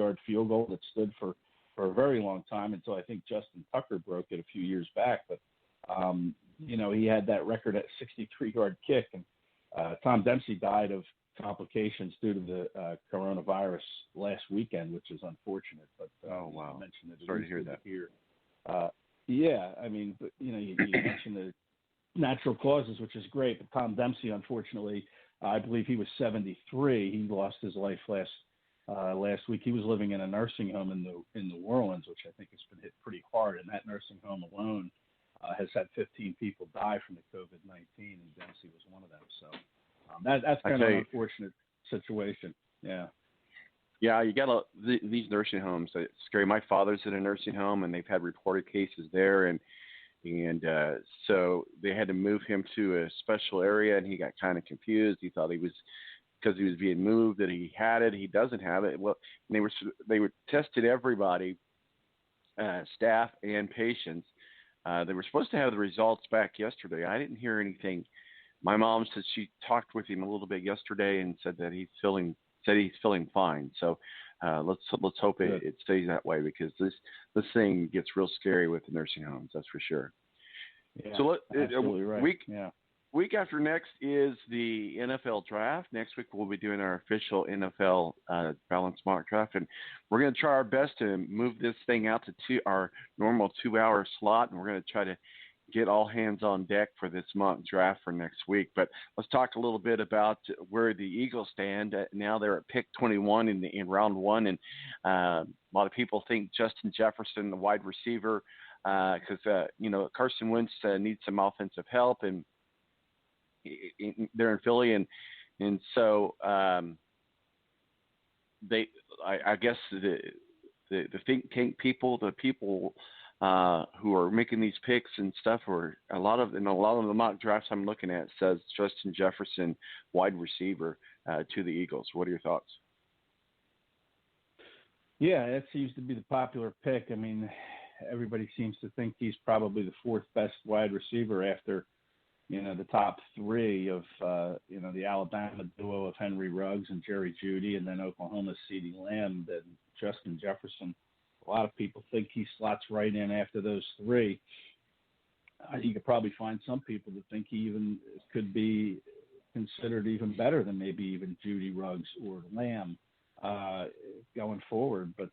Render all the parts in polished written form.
63-yard field goal that stood for a very long time until I think Justin Tucker broke it a few years back. But, he had that record at 63-yard kick. And Tom Dempsey died of complications due to the coronavirus last weekend, which is unfortunate. But oh, wow. You mentioned it. Sorry to hear that. Yeah, I mean, but, you mentioned the natural causes, which is great. But Tom Dempsey, unfortunately, I believe he was 73. He lost his life last week. He was living in a nursing home in New Orleans, which I think has been hit pretty hard. And that nursing home alone has had 15 people die from the COVID-19, and Dempsey was one of them. So that's kind of an unfortunate situation. Yeah. Yeah, you got these nursing homes. It's scary. My father's in a nursing home, and they've had reported cases there, and so they had to move him to a special area, and he got kind of confused. He thought because he was being moved that he had it. He doesn't have it. Well, they were tested everybody, staff and patients. They were supposed to have the results back yesterday. I didn't hear anything. My mom said she talked with him a little bit yesterday and said that he's feeling fine. So let's hope it stays that way, because this thing gets real scary with the nursing homes. That's for sure. Yeah, so absolutely right. Week after next is the NFL draft. Next week we'll be doing our official NFL balanced mock draft, and we're going to try our best to move this thing out to our normal 2-hour slot, and we're going to try to get all hands on deck for this mock draft for next week. But let's talk a little bit about where the Eagles stand. Now they're at pick 21 in round one, and a lot of people think Justin Jefferson, the wide receiver, because Carson Wentz needs some offensive help, and they're in Philly, and so I guess the think tank people, the people who are making these picks and stuff, or a lot of the mock drafts I'm looking at says Justin Jefferson, wide receiver, to the Eagles. What are your thoughts? Yeah, that seems to be the popular pick. I mean, everybody seems to think he's probably the fourth best wide receiver after the top three of, the Alabama duo of Henry Ruggs and Jerry Jeudy, and then Oklahoma's CeeDee Lamb, and Justin Jefferson. A lot of people think he slots right in after those three. You could probably find some people that think he even could be considered even better than maybe even Jeudy, Ruggs, or Lamb going forward. But,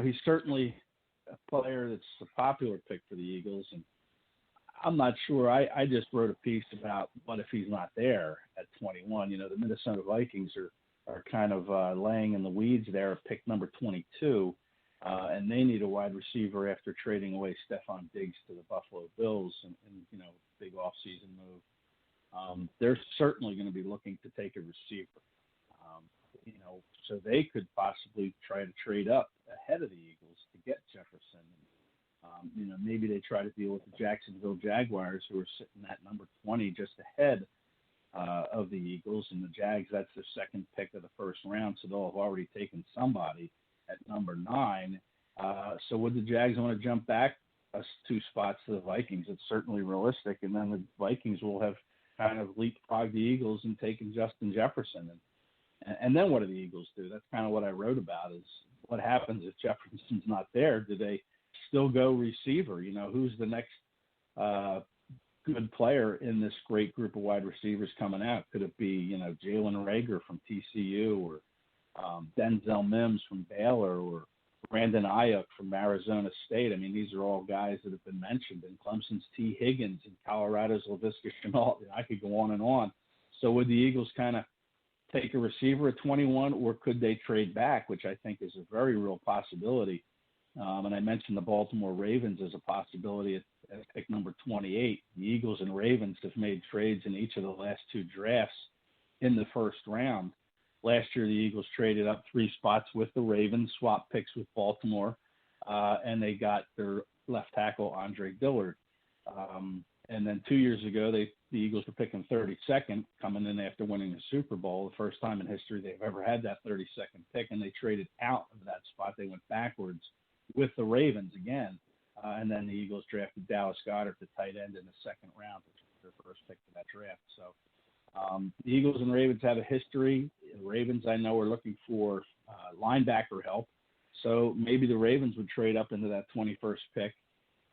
he's certainly a player that's a popular pick for the Eagles, and I'm not sure. I just wrote a piece about what if he's not there at 21. The Minnesota Vikings are kind of laying in the weeds there at pick number 22, and they need a wide receiver after trading away Stephon Diggs to the Buffalo Bills and big offseason move. They're certainly going to be looking to take a receiver. So they could possibly try to trade up ahead of the Eagles to get Jefferson. Maybe they try to deal with the Jacksonville Jaguars, who are sitting at number 20, just ahead of the Eagles. And the Jags, that's their second pick of the first round, so they'll have already taken somebody at number 9. So would the Jags want to jump back 2 spots to the Vikings? It's certainly realistic. And then the Vikings will have kind of leapfrogged the Eagles and taken Justin Jefferson. And then what do the Eagles do? That's kind of what I wrote about, is what happens if Jefferson's not there? Do they still go receiver? Who's the next good player in this great group of wide receivers coming out? Could it be, Jalen Reagor from TCU, or Denzel Mims from Baylor, or Brandon Ayuk from Arizona State? I mean, these are all guys that have been mentioned, and Clemson's T. Higgins and Colorado's Laviska Shenault. I could go on and on. So would the Eagles kind of take a receiver at 21, or could they trade back, which I think is a very real possibility? And I mentioned the Baltimore Ravens as a possibility at pick number 28. The Eagles and Ravens have made trades in each of the last 2 drafts in the first round. Last year, the Eagles traded up 3 spots with the Ravens, swapped picks with Baltimore, and they got their left tackle, Andre Dillard. And then 2 years ago, the Eagles were picking 32nd, coming in after winning the Super Bowl, the first time in history they've ever had that 32nd pick, and they traded out of that spot. They went backwards with the Ravens again, and then the Eagles drafted Dallas Goedert, the tight end, in the second round, which was their first pick of that draft. So The Eagles and Ravens have a history. The Ravens, I know, are looking for linebacker help. So maybe the Ravens would trade up into that 21st pick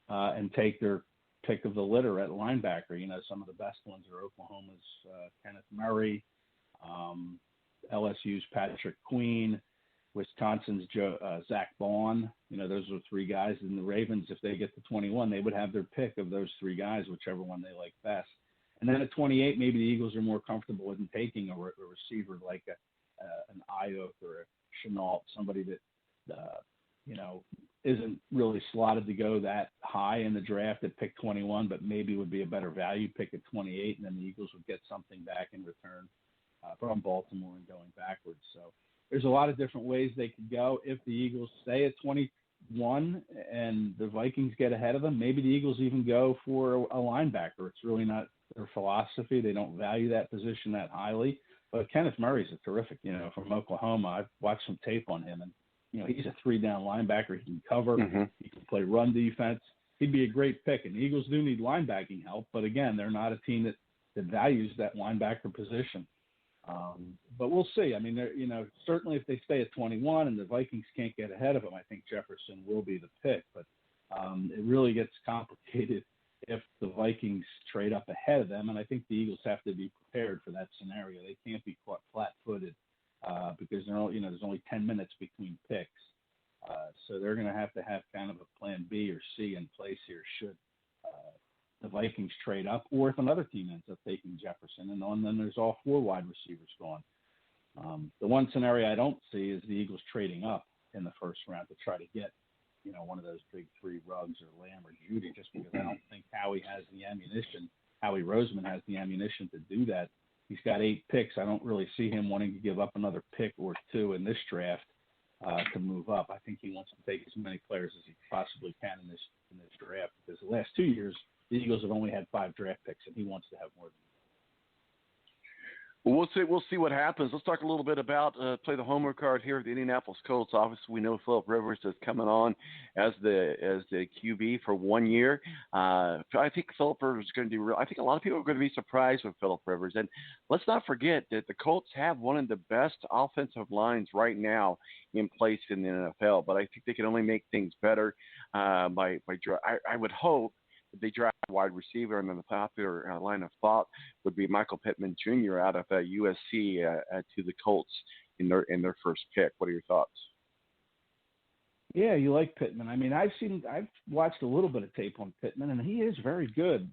and take their pick of the litter at linebacker. You know, some of the best ones are Oklahoma's Kenneth Murray, LSU's Patrick Queen, Wisconsin's Zach Bond. You know, those are three guys. And the Ravens, if they get to 21, they would have their pick of those three guys, whichever one they like best. And then at 28, maybe the Eagles are more comfortable in taking a receiver like an Ayuk or a Chenault, somebody that, you know, isn't really slotted to go that high in the draft at pick 21, but maybe would be a better value pick at 28, and then the Eagles would get something back in return from Baltimore and going backwards. So there's a lot of different ways they could go. If the Eagles stay at 21 and the Vikings get ahead of them, maybe the Eagles even go for a linebacker. It's really not their philosophy. They don't value that position that highly. But Kenneth Murray's a terrific, you know, from Oklahoma. I've watched some tape on him, and you know, he's a three-down linebacker. He can cover. Mm-hmm. He can play run defense. He'd be a great pick. And the Eagles do need linebacking help, but again, they're not a team that values that linebacker position. But we'll see. I mean, you know, certainly if they stay at 21 and the Vikings can't get ahead of them, I think Jefferson will be the pick. But it really gets complicated if the Vikings trade up ahead of them, and I think the Eagles have to be prepared for that scenario. They can't be caught flat-footed because there's only 10 minutes between picks. So they're going to have kind of a plan B or C in place here should the Vikings trade up, or if another team ends up taking Jefferson, and then there's all four wide receivers gone. The one scenario I don't see is the Eagles trading up in the first round to try to get, you know, one of those big three, Ruggs or Lamb or Judy, just because I don't think Howie Roseman has the ammunition to do that. He's got 8 picks. I don't really see him wanting to give up another pick or two in this draft to move up. I think he wants to take as many players as he possibly can in this draft, because the last 2 years the Eagles have only had 5 draft picks, and he wants to have more than that. Well, we'll see what happens. Let's talk a little bit about play the homer card here at the Indianapolis Colts. Obviously, we know Philip Rivers is coming on as the QB for 1 year. I think Philip Rivers is going to do. I think a lot of people are going to be surprised with Philip Rivers. And let's not forget that the Colts have one of the best offensive lines right now in place in the NFL. But I think they can only make things better by. I would hope that they draft a wide receiver, and then the popular line of thought would be Michael Pittman Jr. out of USC to the Colts in their first pick. What are your thoughts? Yeah, you like Pittman. I mean, I've watched a little bit of tape on Pittman, and he is very good.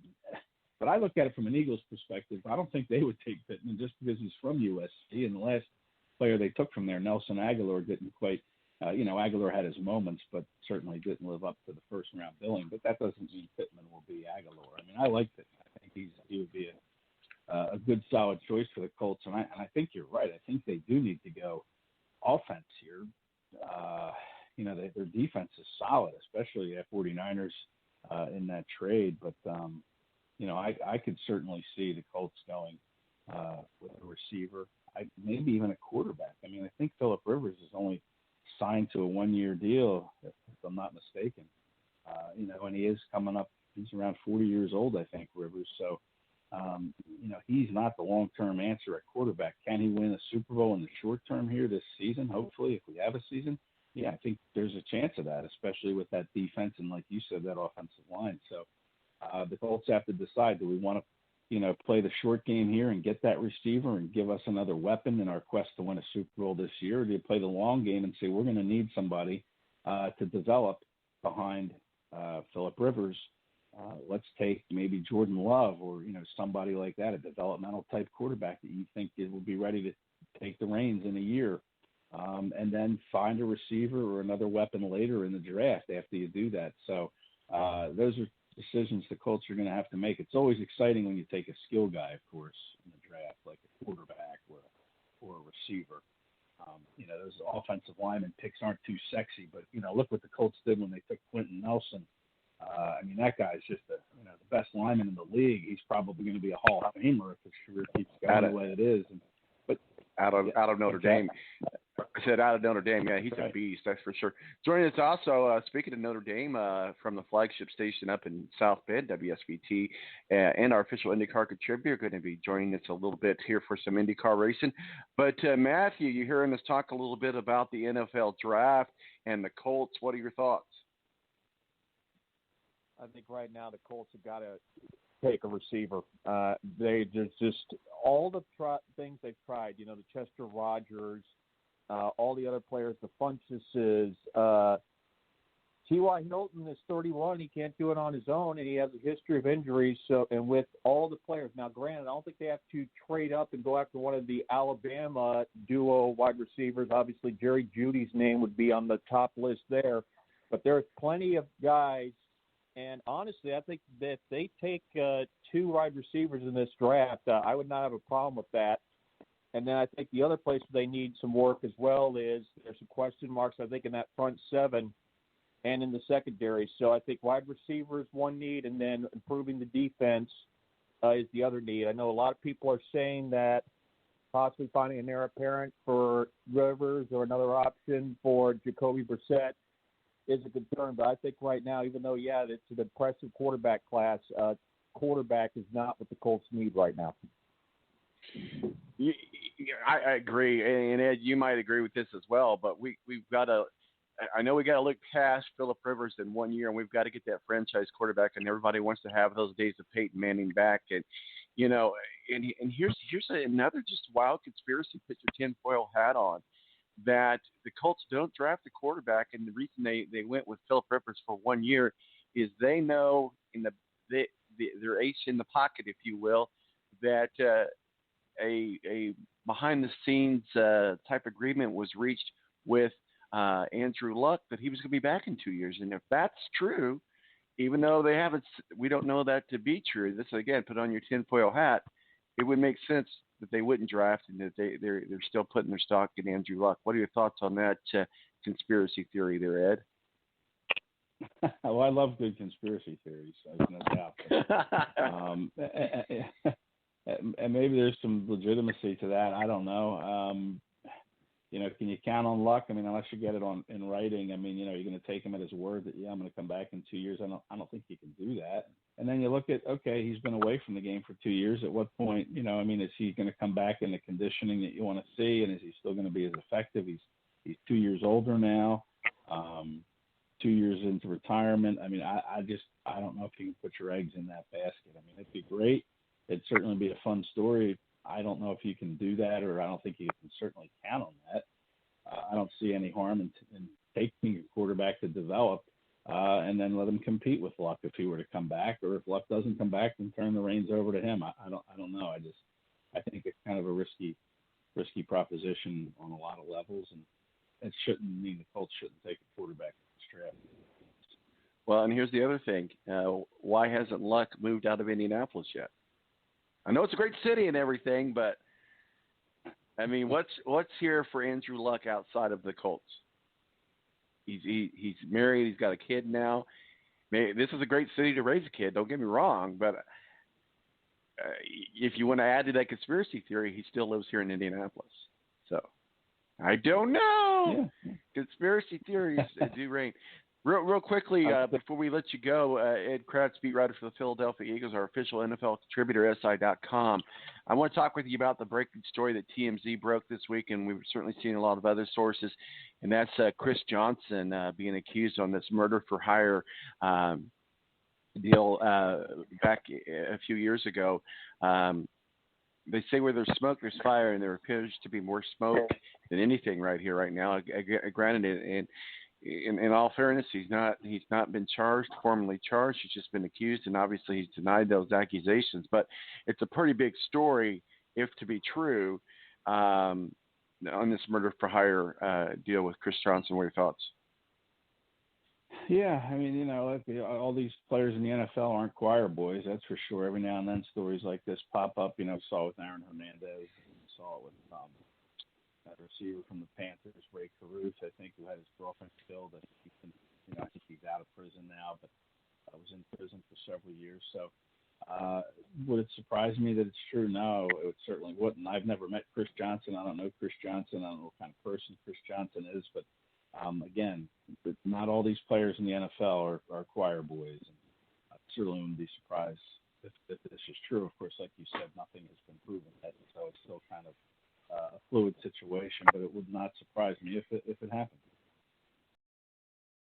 But I look at it from an Eagles perspective. I don't think they would take Pittman just because he's from USC, and the last player they took from there, Nelson Aguilar, didn't quite. Aguilar had his moments, but certainly didn't live up to the first-round billing. But that doesn't mean Pittman will be Aguilar. I mean, I like Pittman. I think he would be a good, solid choice for the Colts. And I think you're right. I think they do need to go offense here. Their defense is solid, especially at 49ers in that trade. But, I could certainly see the Colts going with a receiver, maybe even a quarterback. I mean, I think Philip Rivers is only signed to a 1-year deal, if I'm not mistaken. And he is coming up. He's around 40 years old, I think, Rivers. So, he's not the long-term answer at quarterback. Can he win a Super Bowl in the short term here this season? Hopefully, if we have a season. Yeah, I think there's a chance of that, especially with that defense and, like you said, that offensive line. So the Colts have to decide, do we want to, play the short game here and get that receiver and give us another weapon in our quest to win a Super Bowl this year? Or do you play the long game and say we're going to need somebody to develop behind Philip Rivers? Let's take maybe Jordan Love or, somebody like that, a developmental type quarterback that you think will be ready to take the reins in a year. And then find a receiver or another weapon later in the draft after you do that. So those are decisions the Colts are going to have to make. It's always exciting when you take a skill guy, of course, in the draft, like a quarterback or a receiver. Those offensive lineman picks aren't too sexy, but, look what the Colts did when they took Quentin Nelson. That guy's just the best lineman in the league. He's probably going to be a Hall of Famer if his career keeps going the way it is. But out of Notre Dame. I said out of Notre Dame. Yeah, he's right. a beast, that's for sure. Joining us also, speaking of Notre Dame, from the flagship station up in South Bend, WSBT, and our official IndyCar contributor, going to be joining us a little bit here for some IndyCar racing. But Matthew, you're hearing us talk a little bit about the NFL draft and the Colts. What are your thoughts? I think right now the Colts have got to take a receiver. There's just all the things they've tried. The Chester Rogers, all the other players, the Funcheses. T.Y. Hilton is 31. He can't do it on his own, and he has a history of injuries. So, and with all the players, now granted, I don't think they have to trade up and go after one of the Alabama duo wide receivers. Obviously, Jerry Jeudy's name would be on the top list there, but there's plenty of guys. And honestly, I think that if they take 2 wide receivers in this draft, I would not have a problem with that. And then I think the other place they need some work as well is there's some question marks, I think, in that front 7 and in the secondary. So I think wide receiver is one need, and then improving the defense is the other need. I know a lot of people are saying that possibly finding an heir apparent for Rivers or another option for Jacoby Brissett is a concern. But I think right now, even though, it's an impressive quarterback class, quarterback is not what the Colts need right now. I agree, and Ed, you might agree with this as well. But we've got to. I know we got to look past Phillip Rivers in 1 year, and we've got to get that franchise quarterback. And everybody wants to have those days of Peyton Manning back. And and here's another just wild conspiracy. Put your tinfoil hat on. That the Colts don't draft a quarterback, and the reason they went with Phillip Rivers for 1 year is they know their ace in the pocket, if you will, that a behind-the-scenes type agreement was reached with Andrew Luck that he was going to be back in 2 years. And if that's true, even though we don't know that to be true. This again, put on your tinfoil hat. It would make sense that they wouldn't draft and that they're still putting their stock in Andrew Luck. What are your thoughts on that conspiracy theory there, Ed? Well, I love good conspiracy theories. There's no doubt. And maybe there's some legitimacy to that. I don't know. Can you count on Luck? I mean, unless you get it in writing. I mean, you're going to take him at his word that I'm going to come back in 2 years. I don't think you can do that. And then you look at, okay, he's been away from the game for 2 years. At what point, is he going to come back in the conditioning that you want to see, and is he still going to be as effective? He's 2 years older now, 2 years into retirement. I mean, I don't know if you can put your eggs in that basket. I mean, it'd be great. It'd certainly be a fun story. I don't know if you can do that, or I don't think you can certainly count on that. I don't see any harm in taking a quarterback to develop and then let him compete with Luck if he were to come back, or if Luck doesn't come back, then turn the reins over to him. I don't know. I think it's kind of a risky proposition on a lot of levels, and it shouldn't mean the Colts shouldn't take a quarterback in this draft. Well, and here's the other thing. Why hasn't Luck moved out of Indianapolis yet? I know it's a great city and everything, but I mean, what's here for Andrew Luck outside of the Colts? He's married. He's got a kid now. This is a great city to raise a kid. Don't get me wrong, but if you want to add to that conspiracy theory, he still lives here in Indianapolis. So I don't know. Yeah. Conspiracy theories do reign. Real quickly, before we let you go, Ed Kracz, beat writer for the Philadelphia Eagles, our official NFL contributor, SI.com. I want to talk with you about the breaking story that TMZ broke this week, and we've certainly seen a lot of other sources, and that's Chris Johnson being accused on this murder-for-hire deal back a few years ago. They say where there's smoke, there's fire, and there appears to be more smoke than anything right here, right now. Granted, and in all fairness, he's not been formally charged. He's just been accused, and obviously he's denied those accusations. But it's a pretty big story, if to be true, on this murder for hire deal with Chris Johnson. What are your thoughts? Yeah, I mean, all these players in the NFL aren't choir boys, that's for sure. Every now and then stories like this pop up. Saw it with Aaron Hernandez, saw it with that receiver from the Panthers, Ray Caruth, I think, who had his girlfriend killed. I think he's out of prison now, but was in prison for several years. So Would it surprise me that it's true? No, it certainly wouldn't. I've never met Chris Johnson. I don't know Chris Johnson. I don't know what kind of person Chris Johnson is. But again, not all these players in the NFL are choir boys. And I certainly wouldn't be surprised if this is true. Of course, like you said, nothing has been proven yet, so it's still kind of a fluid situation. But it would not surprise me if it happened.